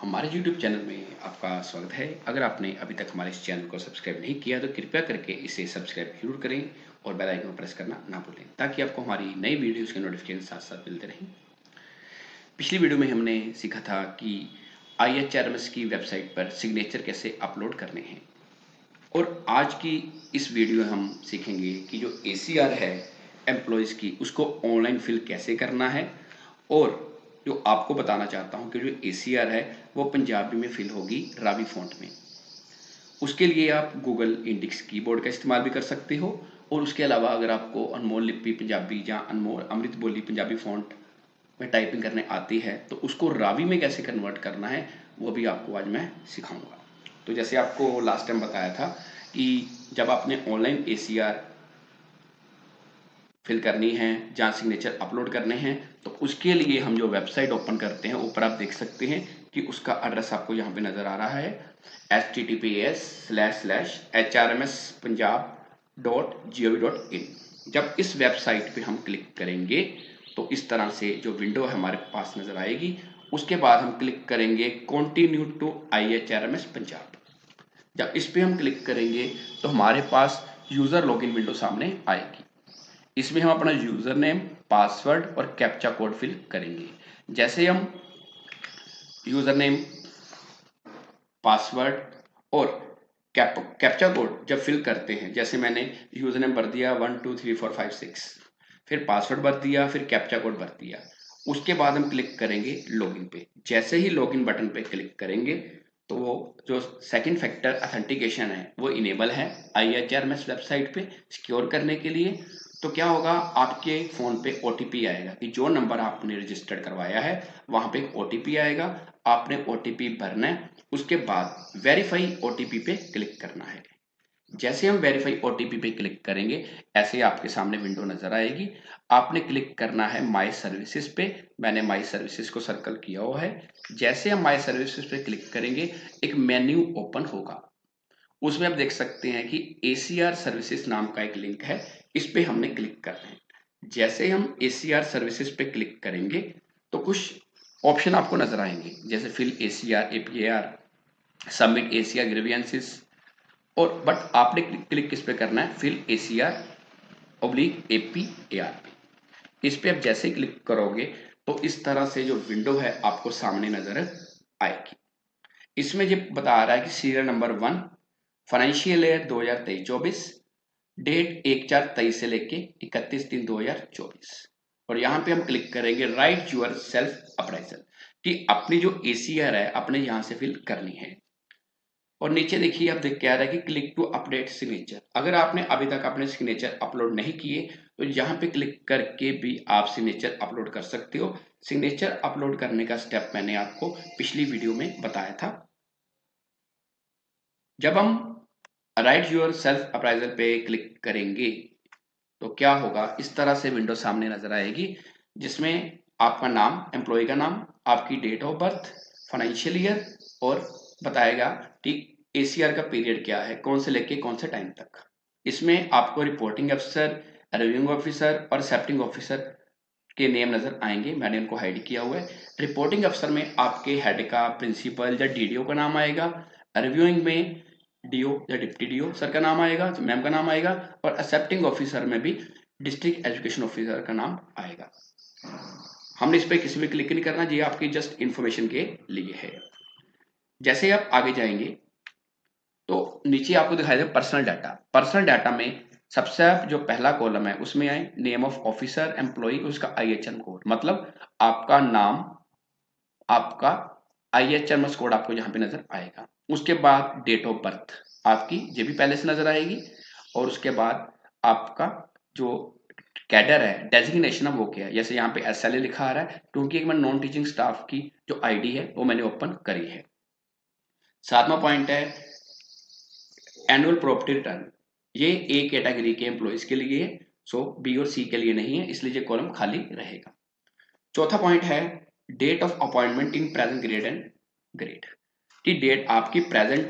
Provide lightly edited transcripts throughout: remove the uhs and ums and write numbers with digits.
हमारे YouTube channel में आपका स्वागत है। अगर आपने अभी तक हमारे इस चैनल को सब्सक्राइब नहीं किया तो कृपया करके इसे सब्सक्राइब जरूर करें और बेल आइकन प्रेस करना ना भूलें ताकि आपको हमारी नई वीडियोस के नोटिफिकेशन साथ साथ मिलते रहें। पिछली वीडियो में हमने सीखा था कि IHRMS की वेबसाइट पर सिग्नेचर कैसे अपलोड करने हैं और आज की इस वीडियो में हम सीखेंगे कि जो ACR है एम्प्लॉयज़ की उसको ऑनलाइन फिल कैसे करना है और जो आपको बताना चाहता हूँ कि जो ACR है वो पंजाबी में फिल होगी रावी फॉन्ट में। उसके लिए आप गूगल इंडेक्स कीबोर्ड का इस्तेमाल भी कर सकते हो और उसके अलावा अगर आपको अनमोल लिपि पंजाबी या अनमोल अमृत बोली पंजाबी फॉन्ट में टाइपिंग करने आती है तो उसको रावी में कैसे कन्वर्ट करना है वो भी आपको आज मैं सिखाऊंगा। तो जैसे आपको लास्ट टाइम बताया था कि जब आपने ऑनलाइन ACR फिल करनी है जहाँ सिग्नेचर अपलोड करने हैं तो उसके लिए हम जो वेबसाइट ओपन करते हैं ऊपर आप देख सकते हैं कि उसका एड्रेस आपको यहाँ पे नज़र आ रहा है https://hrmspunjab.gov.in। जब इस वेबसाइट पे हम क्लिक करेंगे तो इस तरह से जो विंडो है हमारे पास नज़र आएगी। उसके बाद हम क्लिक करेंगे कंटिन्यू टू IHRMS पंजाब। जब इस पे हम क्लिक करेंगे तो हमारे पास यूज़र लॉगिन विंडो सामने आएगी। इसमें हम अपना यूजर नेम, पासवर्ड और कैप्चा कोड फिल करेंगे। जैसे हम यूजर नेम, पासवर्ड और कैप्चा कोड जब फिल करते हैं, जैसे मैंने यूजर नेम भर दिया 1 2 3 4 5 6, फिर पासवर्ड भर दिया, फिर कैप्चा कोड भर दिया। उसके बाद हम क्लिक करेंगे लॉगिन पे। जैसे ही लॉगिन बटन पे क्लिक करेंगे तो वो जो सेकंड फैक्टर अथेंटिकेशन है वो इनेबल है IHRMS वेबसाइट पे सिक्योर करने के लिए। तो क्या होगा, आपके फ़ोन पे OTP आएगा कि जो नंबर आपने रजिस्टर्ड करवाया है वहाँ पे एक OTP आएगा। आपने OTP भरना है, उसके बाद वेरीफाई OTP पे क्लिक करना है। जैसे हम वेरीफाई OTP पे क्लिक करेंगे ऐसे आपके सामने विंडो नजर आएगी। आपने क्लिक करना है माई सर्विसेज पे। मैंने माई सर्विसेज को सर्कल किया हुआ है। जैसे हम माई सर्विसेज पे क्लिक करेंगे एक मेन्यू ओपन होगा। उसमें आप देख सकते हैं कि ACR सर्विसेज नाम का एक लिंक है, इस पे हमने क्लिक करना है। जैसे हम ACR सर्विसेज पे क्लिक करेंगे तो कुछ ऑप्शन आपको नजर आएंगे, जैसे fill ACR APAR, submit ACR grievances और बट आपने क्लिक किस पे करना है, फिल ACR/APAR पे। इस पे आप जैसे ही क्लिक करोगे तो इस तरह से जो विंडो है आपको सामने नजर आएगी। इसमें ये बता रहा है कि serial number 1, financial year 2023-24, date 1/4/23 से लेके 31/3/2024। और यहाँ पे हम क्लिक करेंगे राइट यूर सेल्फ अप्राइजल कि अपनी जो ACR है अपने यहाँ से फिल करनी है। और नीचे देखिए आप देख के आ रहा है कि क्लिक टू अपडेट सिग्नेचर। अगर आपने अभी तक अपने सिग्नेचर अपलोड नहीं किए तो यहाँ पे क्लिक करके भी आप सिग्नेचर अपलोड कर सकते हो। सिग्नेचर अपलोड करने का स्टेप मैंने आपको पिछली वीडियो में बताया था। जब हम राइट यूर सेल्फ अप्राइजल पे क्लिक करेंगे तो क्या होगा, इस तरह से विंडो सामने नजर आएगी जिसमें आपका नाम, एम्प्लॉय का नाम, आपकी date of birth, financial year और बताएगा कि ACR का पीरियड क्या है, कौन से लेके कौन से टाइम तक। इसमें आपको रिपोर्टिंग अफसर, रिव्यूइंग ऑफिसर और एक्सेप्टिंग ऑफिसर के नेम नजर आएंगे। मैंने उनको हाइड किया हुआ है। रिपोर्टिंग अफसर में आपके हेड का, प्रिंसिपल या DDO का नाम आएगा। रिव्यूइंग में DO या डिप्टी DO सर का नाम आएगा, मैम का नाम आएगा। और एक्सेप्टिंग ऑफिसर में भी डिस्ट्रिक्ट एजुकेशन ऑफिसर का नाम आएगा। हमने इस पर किसी भी क्लिक नहीं करना, ये आपकी जस्ट इंफॉर्मेशन के लिए है। जैसे आप आगे जाएंगे तो नीचे आपको दिखाई देगा पर्सनल डाटा। पर्सनल डाटा में सबसे जो पहला कॉलम है उसमें आए नेम ऑफ ऑफिसर, एम्प्लॉय, उसका IHM कोड, मतलब आपका नाम, आपका IHMS कोड आपको यहाँ पे नजर आएगा। उसके बाद डेट ऑफ बर्थ आपकी ये भी पहले से नजर आएगी। और उसके बाद आपका जो कैडर है, डेजिग्नेशन है वो क्या है। जैसे यहाँ पे SLA लिखा आ रहा है क्योंकि एक मैं नॉन टीचिंग स्टाफ की जो ID है वो मैंने ओपन करी है। सातवां पॉइंट है एनुअल प्रॉपर्टी रिटर्न। ये A कैटेगरी के एम्प्लॉयज के लिए है, सो B और C के लिए नहीं है, इसलिए ये कॉलम खाली रहेगा। चौथा पॉइंट है date of appointment in present grade and grade की डेट, आपकी प्रेजेंट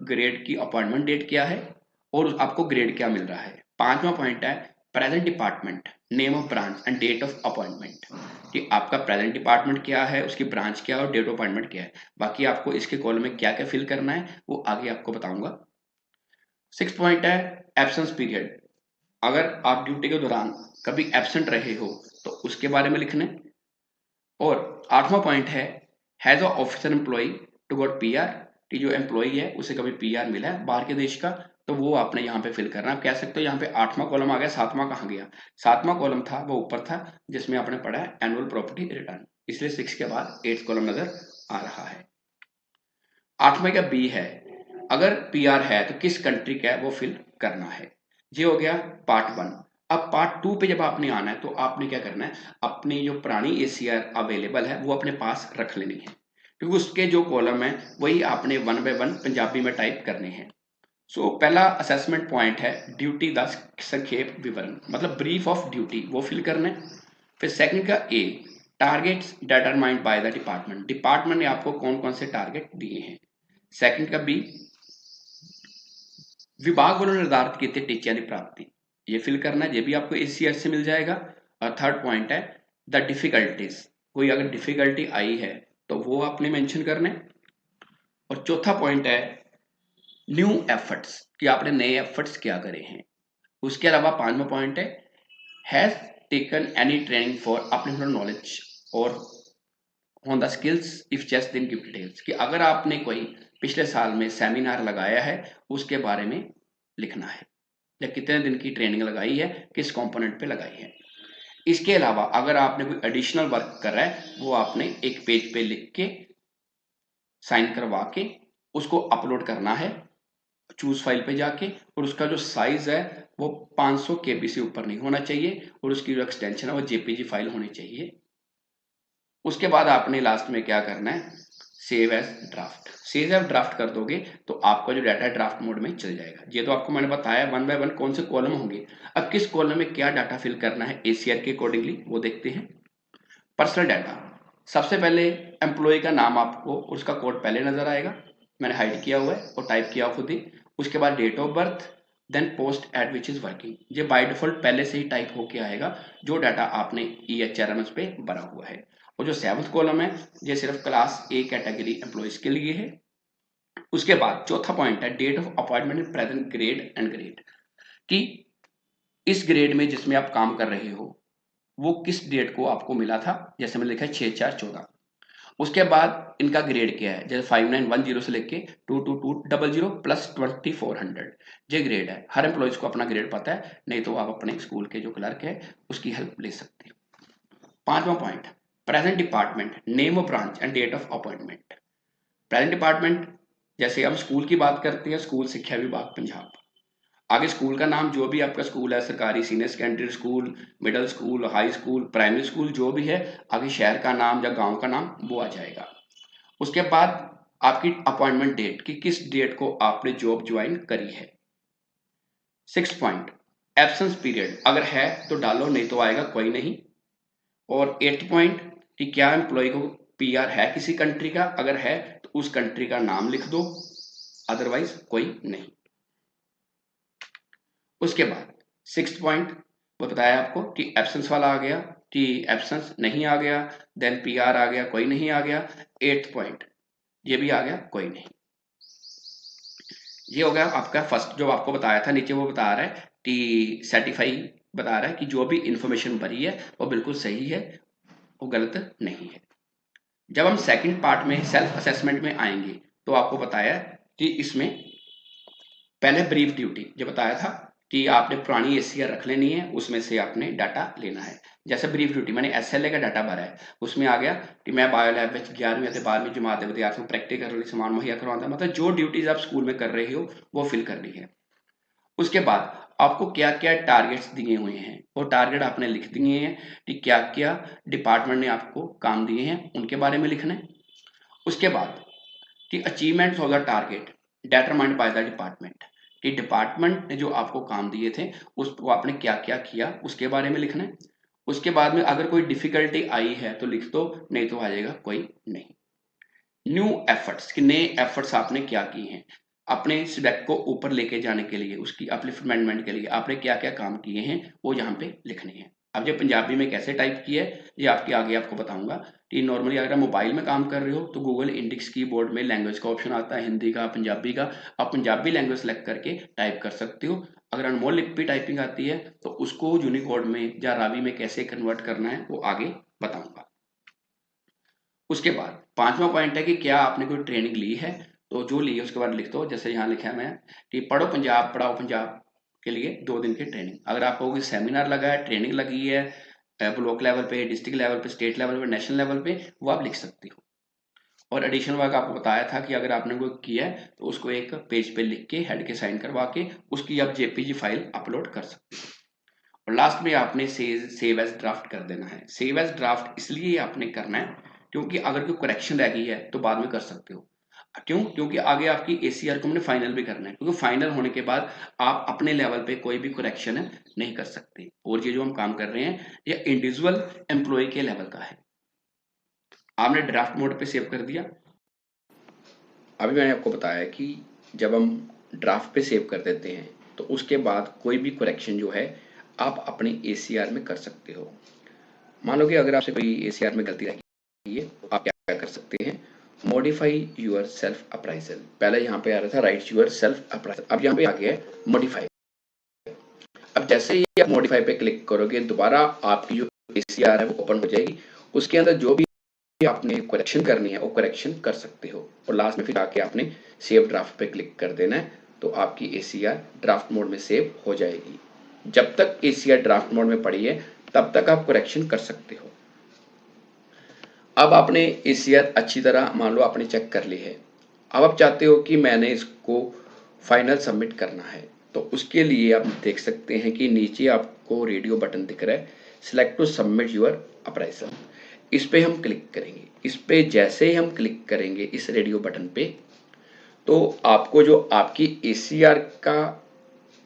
ग्रेड की अपॉइंटमेंट डेट क्या है और आपको ग्रेड क्या मिल रहा है। पांचवा पॉइंट है present department, name of branch and date of appointment, कि आपका प्रेजेंट डिपार्टमेंट क्या है, उसकी ब्रांच क्या है और डेट ऑफ अपॉइंटमेंट क्या है। बाकी आपको इसके कॉलम में क्या क्या फिल करना है वो आगे आपको बताऊंगा। 6 पॉइंट है एब्सेंस पीरियड, अगर आप ड्यूटी के दौरान कभी एब्सेंट रहे हो तो उसके बारे में लिखना है। और 8वां पॉइंट है has a officer employee to got PR, कि जो एम्प्लॉय है उसे कभी पीआर मिला है बाहर के देश का, तो वो आपने यहाँ पे फिल करना है। आप कह सकते हो यहाँ पे 8वां कॉलम आ गया, 7वां कहाँ गया, 7वां कॉलम था वो ऊपर था जिसमें आपने पढ़ा है एनुअल प्रॉपर्टी रिटर्न, इसलिए 6 के बाद 8th कॉलम नजर आ रहा है। 8वें का बी है अगर पीआर है तो किस कंट्री का है वो फिल करना है। ये हो गया पार्ट 1। अब पार्ट 2 पे जब आपने आना है तो आपने क्या करना है, अपनी जो पुरानी एसीआर अवेलेबल है वो अपने पास रख लेनी है, क्योंकि उसके जो कॉलम है वही आपने 1 बाय 1 पंजाबी में टाइप करने हैं। सो पहला असेसमेंट पॉइंट है ड्यूटी द संक्षेप विवरण, मतलब ब्रीफ ऑफ ड्यूटी, वो फिल करना है। फिर सेकंड का a targets determined by the department, department ने आपको कौन कौन से टारगेट दिए हैं। सेकंड का बी विभाग वालों ने निर्धारित किए थे टीचर की प्राप्ति, ये फिल करना है, ये भी आपको एसीआर से मिल जाएगा। और थर्ड पॉइंट है द डिफिकल्टीज, कोई अगर डिफिकल्टी आई है तो वो आपने मेंशन करना है। और चौथा पॉइंट है न्यू एफर्ट्स, कि आपने नए एफर्ट्स क्या करे हैं। उसके अलावा 5वां पॉइंट है has taken any training for अपने नॉलेज और on the skills if just दिन गिव डिटेल्स, कि अगर आपने कोई पिछले साल में सेमिनार लगाया है उसके बारे में लिखना है, या कितने दिन की ट्रेनिंग लगाई है, किस कंपोनेंट पे लगाई है। इसके अलावा अगर आपने कोई एडिशनल वर्क कर रहा है वो आपने एक पेज पे लिख के साइन करवा के उसको अपलोड करना है चूज फाइल पे जाके, और उसका जो साइज है वो 500 KB से ऊपर नहीं होना चाहिए, और उसकी जो एक्सटेंशन है वो जेपीजी फाइल होनी चाहिए। उसके बाद आपने लास्ट में क्या करना है, save as draft, save as draft कर दोगे तो आपका जो डाटा ड्राफ्ट मोड में चल जाएगा। ये तो आपको मैंने बताया 1 बाय 1 कौन से कॉलम होंगे। अब किस कॉलम में क्या डाटा फिल करना है एसीआर के अकॉर्डिंगली वो देखते हैं। पर्सनल डाटा, सबसे पहले एम्प्लॉय का नाम आपको उसका कोड पहले नजर आएगा, मैंने हाइड किया हुआ है और टाइप किया खुद ही। उसके बाद date of birth, then post at which is working, ये बाय डिफॉल्ट पहले से ही टाइप होके आएगा जो डाटा आपने EHRMS पे भरा हुआ है। और जो 7th कॉलम है ये सिर्फ क्लास A कैटेगरी एम्प्लॉयज के लिए है। उसके बाद चौथा पॉइंट है date of appointment in present grade and grade, कि इस ग्रेड में जिसमें आप काम कर रहे हो वो किस डेट को आपको मिला था, जैसे मैंने लिखा है 6/4/14। उसके बाद इनका ग्रेड क्या है, जैसे 5910 से लेके 22200 प्लस 2400, ये ग्रेड है। हर एम्प्लॉयज को अपना ग्रेड पता है, नहीं तो आप अपने स्कूल के जो क्लर्क है उसकी हेल्प ले सकते हो। 5वां point present department, name of branch and date of appointment. Present department जैसे हम स्कूल की बात करते हैं, स्कूल शिक्षा विभाग पंजाब, आगे स्कूल का नाम जो भी आपका स्कूल है, सरकारी senior secondary school, middle school, high school, primary school, जो भी है, आगे शहर का नाम या गांव का नाम वो आ जाएगा। उसके बाद आपकी अपॉइंटमेंट डेट, कि किस डेट को आपने जॉब ज्वाइन करी है। 6 पॉइंट एब्सेंस पीरियड, अगर है तो डालो, नहीं तो आएगा कोई नहीं। और 8 पॉइंट कि क्या एम्प्लॉय को पीआर है किसी कंट्री का, अगर है तो उस कंट्री का नाम लिख दो, अदरवाइज कोई नहीं। उसके बाद 6th पॉइंट वो बताया आपको कि एब्सेंस वाला आ गया, कि एब्सेंस नहीं आ गया, देन पीआर आ गया, कोई नहीं आ गया। 8th पॉइंट ये भी आ गया, कोई नहीं। ये हो गया आपका फर्स्ट, जो आपको बताया था नीचे वो बता रहा है कि सर्टिफाई बता रहा है कि जो भी इंफॉर्मेशन भरी है वो बिल्कुल सही है, वो गलत नहीं है। जब हम सेकंड पार्ट में सेल्फ असेसमेंट में आएंगे तो आपको बताया कि इसमें पहले ब्रीफ ड्यूटी जो बताया था कि आपने पुरानी एसीआर रख लेनी है, उसमें से आपने डाटा लेना है। जैसे ब्रीफ ड्यूटी मैंने SLA का डाटा भरा है, उसमें आ गया कि मैं बायो लैब में 11वीं ਅਤੇ 12वीं जमात के विद्यार्थियों को प्रैक्टिकल सामान मुहैया करवाता, मतलब जो ड्यूटीज आप स्कूल में कर रहे हो वो फिल करनी है। उसके बाद आपको क्या क्या टारगेट्स दिए हुए हैं, वो टारगेट आपने लिख दिए हैं कि क्या क्या डिपार्टमेंट ने आपको काम दिए हैं उनके बारे में लिखना है। उसके बाद कि achievements of the target determined by the department, कि डिपार्टमेंट ने जो आपको काम दिए थे उसको आपने क्या क्या किया उसके बारे में लिखना है। उसके बाद में अगर कोई डिफिकल्टी आई है तो लिख दो, नहीं तो आ जाएगा कोई नहीं। न्यू एफर्ट्स, कि नए एफर्ट्स आपने क्या किए हैं। अपने सिलेक्ट को ऊपर लेके जाने के लिए, उसकी अपलिफ्टमेंट के लिए आपने क्या क्या काम किए हैं वो यहाँ पे लिखने हैं। अब ये पंजाबी में कैसे टाइप किया है ये आपके आगे आपको बताऊंगा कि नॉर्मली अगर आप मोबाइल में काम कर रहे हो तो गूगल इंडेक्स कीबोर्ड में लैंग्वेज का ऑप्शन आता है, हिंदी का, पंजाबी का। आप पंजाबी लैंग्वेज सेलेक्ट करके टाइप कर सकते हो। अगर अनमोल लिपि टाइपिंग आती है तो उसको यूनिकोड में या रावी में कैसे कन्वर्ट करना है वो आगे बताऊंगा। उसके बाद पांचवा पॉइंट है कि क्या आपने कोई ट्रेनिंग ली है, तो जो ली है उसके बाद लिख दो। जैसे यहाँ लिखा है मैं कि पढ़ो पंजाब पढ़ाओ पंजाब के लिए 2 दिन की ट्रेनिंग। अगर आपको कोई सेमिनार लगा है, ट्रेनिंग लगी है ब्लॉक लेवल पे, डिस्ट्रिक्ट लेवल पे, स्टेट लेवल पे, नेशनल लेवल पे, वो आप लिख सकते हो। और एडिशनल वर्क आपको बताया था कि अगर आपने कोई किया है तो उसको एक पेज पे लिख के हेड के साइन करवा के उसकी आप जेपीजी फाइल अपलोड कर सकते हो। और लास्ट में आपने सेव एज ड्राफ्ट कर देना है। सेव एज ड्राफ्ट इसलिए आपने करना है क्योंकि अगर कोई करेक्शन रह गई है तो बाद में कर सकते हो। क्यों? क्योंकि आगे आपकी एसीआर को हमने फाइनल भी करना है, क्योंकि फाइनल होने के बाद आप अपने लेवल पे कोई भी करेक्शन नहीं कर सकते। और ये जो हम काम कर रहे हैं ये इंडिविजुअल एम्प्लॉय के लेवल का है। आपने ड्राफ्ट मोड पे सेव कर दिया। अभी मैंने आपको बताया कि जब हम ड्राफ्ट पे सेव कर देते हैं तो उसके बाद कोई भी करेक्शन जो है आप अपने एसीआर में कर सकते हो। मान लो कि अगर आपसे कोई एसीआर में गलती रही है तो आप क्या कर सकते हैं, मॉडिफाई यूर सेल्फ अप्राइजल। पहले यहाँ पे आ रहा था राइट यूर सेल्फ अप्राइजल, अब यहाँ पे आ गया है मॉडिफाई। अब जैसे ही आप मॉडिफाई पे क्लिक करोगे दोबारा आपकी जो एसीआर है वो ओपन हो जाएगी। उसके अंदर जो भी आपने करेक्शन करनी है वो करेक्शन कर सकते हो। और लास्ट में फिर आके आपने सेव ड्राफ्ट पे क्लिक कर देना है तो आपकी एसीआर ड्राफ्ट मोड में सेव हो जाएगी। जब तक एसीआर ड्राफ्ट मोड में पड़ी है तब तक आप करेक्शन कर सकते हो। अब आपने एसीआर अच्छी तरह मान लो आपने चेक कर ली है। अब आप चाहते हो कि मैंने इसको फाइनल सबमिट करना है, तो उसके लिए आप देख सकते हैं कि नीचे आपको रेडियो बटन दिख रहा है, select to submit your appraisal. इस पे हम क्लिक करेंगे। इस पे जैसे ही हम क्लिक करेंगे इस रेडियो बटन पे तो आपको जो आपकी एसीआर का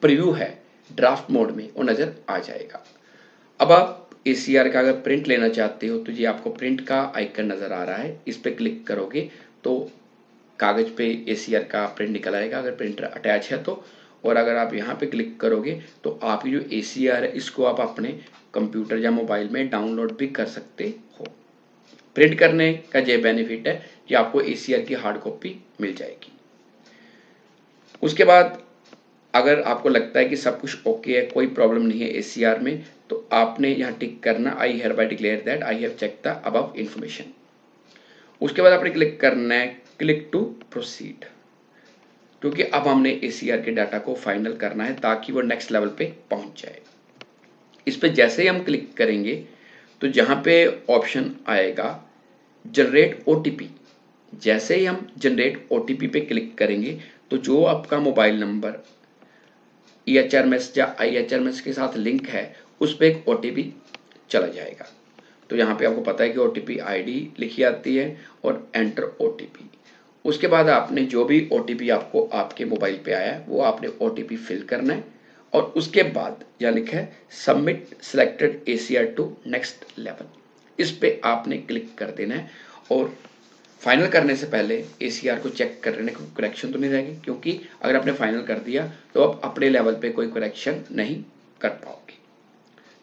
प्रीव्यू है ड्राफ्ट मोड में वो नजर आ जाएगा। अब आप एसीआर का अगर प्रिंट लेना चाहते हो तो ये आपको प्रिंट का आइकन नजर आ रहा है, इस पे क्लिक करोगे तो कागज पे एसीआर का प्रिंट निकल आएगा अगर प्रिंटर अटैच है तो। और अगर आप यहाँ पे क्लिक करोगे तो आपकी जो एसीआर है इसको आप अपने कंप्यूटर या मोबाइल में डाउनलोड भी कर सकते हो। प्रिंट करने का ये बेनिफिट है कि आपको एसीआर की हार्ड कॉपी मिल जाएगी। उसके बाद अगर आपको लगता है कि सब कुछ ओके है, कोई प्रॉब्लम नहीं है एसीआर में, तो आपने यहाँ टिक करना I hereby declare that I have checked the above information. उसके बाद आपने क्लिक करना है क्लिक टू प्रोसीड, क्योंकि अब हमने एसीआर के डाटा को फाइनल करना है ताकि वो नेक्स्ट लेवल पे पहुंच जाए। इस पे जैसे ही हम क्लिक करेंगे तो जहां पे ऑप्शन आएगा जनरेट ओटीपी, जैसे ही हम जनरेट ओटीपी पे क्लिक करेंगे तो जो आपका मोबाइल नंबर ईएचआरएमएस या आईएचआरएमएस के साथ लिंक है उस पर एक ओटीपी चला जाएगा। तो यहाँ पे आपको पता है कि ओटीपी आईडी लिखी आती है और एंटर ओटीपी। उसके बाद आपने जो भी ओटीपी आपको आपके मोबाइल पे आया है वो आपने ओटीपी फिल करना है और उसके बाद यहाँ लिखा है submit selected ACR to next level, इस पे आपने क्लिक कर देना है। और फाइनल करने से पहले एसीआर को चेक कर लेने कोई करेक्शन तो नहीं रहेगी, क्योंकि अगर आपने फाइनल कर दिया तो आप अपने लेवल पे कोई करेक्शन नहीं कर पाओगे।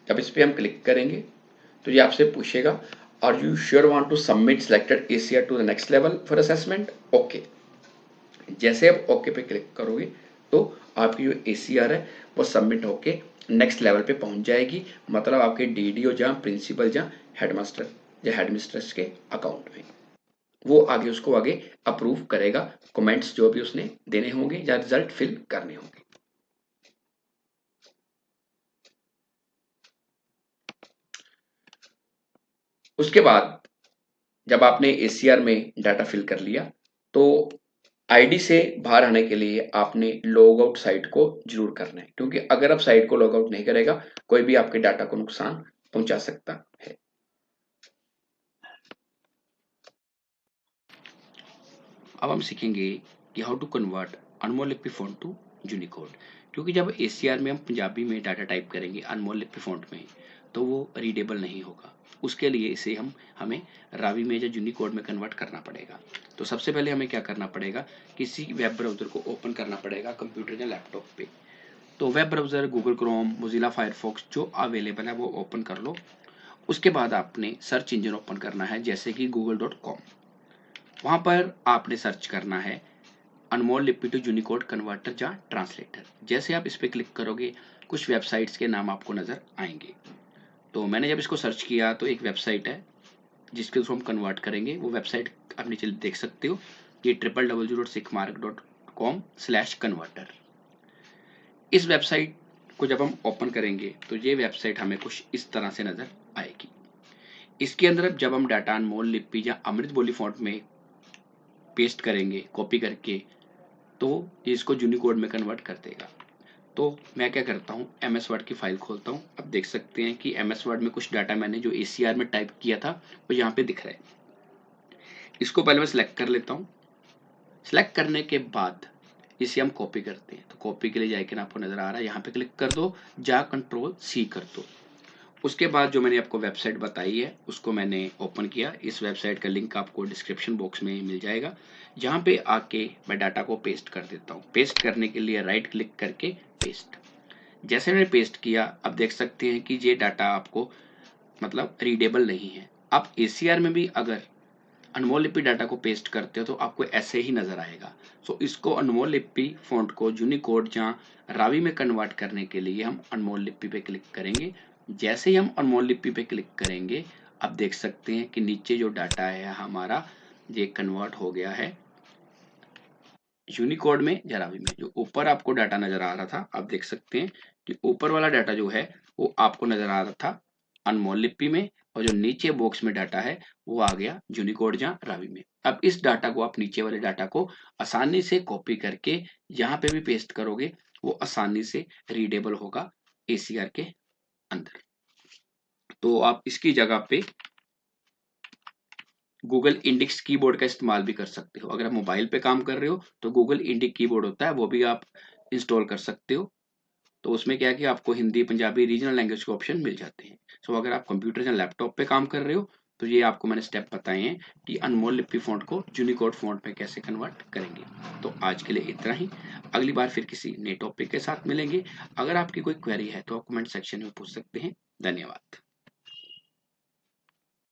जब इस पे हम क्लिक करेंगे तो ये आपसे पूछेगा are you sure want to submit selected ACR to the next level for assessment. Okay, जैसे आप ओके पे क्लिक करोगे तो आपकी जो एसीआर है वो सबमिट होके नेक्स्ट लेवल पे पहुंच जाएगी, मतलब आपके डीडीओ जहाँ प्रिंसिपल जहाँ हेडमास्टर या हेडमिस्ट्रेस के अकाउंट में, वो आगे उसको आगे अप्रूव करेगा, कमेंट्स जो भी उसने देने होंगे या रिजल्ट फिल करने होंगे। उसके बाद जब आपने एसीआर में डाटा फिल कर लिया तो आईडी से बाहर आने के लिए आपने लॉग आउट साइट को जरूर करना है, क्योंकि अगर आप साइट को लॉग आउट नहीं करेगा कोई भी आपके डाटा को नुकसान पहुंचा सकता है। अब हम सीखेंगे कि हाउ टू कन्वर्ट अनमोल लिपि फॉन्ट टू यूनिकोड, क्योंकि जब एसीआर में हम पंजाबी में डाटा टाइप करेंगे अनमोल लिपि फॉन्ट में तो वो रीडेबल नहीं होगा। उसके लिए इसे हमें रावी में या यूनिकोड में कन्वर्ट करना पड़ेगा। तो सबसे पहले हमें क्या करना पड़ेगा, किसी वेब ब्राउज़र को ओपन करना पड़ेगा कंप्यूटर या लैपटॉप पे। तो web browser Google Chrome, Mozilla Firefox जो अवेलेबल है वो ओपन कर लो। उसके बाद आपने सर्च इंजन ओपन करना है जैसे कि google.com। वहाँ पर आपने सर्च करना है अनमोल लिपि टू यूनिकोड कन्वर्टर या ट्रांसलेटर। जैसे आप इस पर क्लिक करोगे कुछ वेबसाइट्स के नाम आपको नज़र आएंगे। तो मैंने जब इसको सर्च किया तो एक वेबसाइट है जिसके थ्रू हम कन्वर्ट करेंगे। वो वेबसाइट आप नीचे देख सकते हो, ये www.sigmark.com/converter। इस वेबसाइट को जब हम ओपन करेंगे तो ये वेबसाइट हमें कुछ इस तरह से नज़र आएगी। इसके अंदर जब हम डाटा अनमोल लिपि या अमृत बोली फॉन्ट में पेस्ट करेंगे कॉपी करके, तो ये इसको यूनिकोड में कन्वर्ट कर देगा। तो मैं क्या करता हूँ, एमएस वर्ड की फाइल खोलता हूँ। अब देख सकते हैं कि एमएस वर्ड में कुछ डाटा मैंने जो एसीआर में टाइप किया था वो यहाँ पे दिख रहा है। इसको पहले मैं सिलेक्ट कर लेता हूँ। सिलेक्ट करने के बाद इसे हम कॉपी करते हैं। तो कॉपी के लिए जाके आपको नजर आ रहा है, यहाँ पे क्लिक कर दो, जा कंट्रोल सी कर दो। उसके बाद जो मैंने आपको वेबसाइट बताई है उसको मैंने ओपन किया। इस वेबसाइट का लिंक आपको डिस्क्रिप्शन बॉक्स में मिल जाएगा। जहाँ पे आके मैं डाटा को पेस्ट कर देता हूँ। पेस्ट करने के लिए राइट क्लिक करके पेस्ट। जैसे मैंने पेस्ट किया, अब देख सकते हैं कि ये डाटा आपको मतलब रीडेबल नहीं है। आप एसीआर में भी अगर अनमोल लिपि डाटा को पेस्ट करते हो तो आपको ऐसे ही नजर आएगा। सो इसको अनमोल लिपि फॉन्ट को यूनिकोड या रावी में कन्वर्ट करने के लिए हम अनमोल लिपि पे क्लिक करेंगे। जैसे ही हम अनमोल लिपि पे क्लिक करेंगे, अब देख सकते हैं कि नीचे जो डाटा है हमारा ये कन्वर्ट हो गया है यूनिकोड में या रावी में। जो ऊपर आपको डाटा नजर आ रहा था, आप देख सकते हैं कि ऊपर वाला डाटा जो है वो आपको नजर आ रहा था अनमोल लिपि में, और जो नीचे बॉक्स में डाटा है वो आ गया यूनिकोड या रावी में। अब इस डाटा को आप नीचे वाले डाटा को आसानी से कॉपी करके यहाँ पे भी पेस्ट करोगे, वो आसानी से रीडेबल होगा एसीआर के अंदर। तो आप इसकी जगह पे गूगल इंडेक्स कीबोर्ड का इस्तेमाल भी कर सकते हो। अगर आप मोबाइल पे काम कर रहे हो तो गूगल इंडेक्स कीबोर्ड होता है, वो भी आप इंस्टॉल कर सकते हो। तो उसमें क्या है कि आपको हिंदी, पंजाबी, रीजनल लैंग्वेज के ऑप्शन मिल जाते हैं। सो अगर आप कंप्यूटर या लैपटॉप पे काम कर रहे हो तो ये आपको मैंने स्टेप बताए हैं कि अनमोल लिपि फॉन्ट को यूनिकोड फॉन्ट में कैसे कन्वर्ट करेंगे। तो आज के लिए इतना ही। अगली बार फिर किसी नए टॉपिक के साथ मिलेंगे। अगर आपकी कोई क्वेरी है तो आप कमेंट सेक्शन में पूछ सकते हैं। धन्यवाद।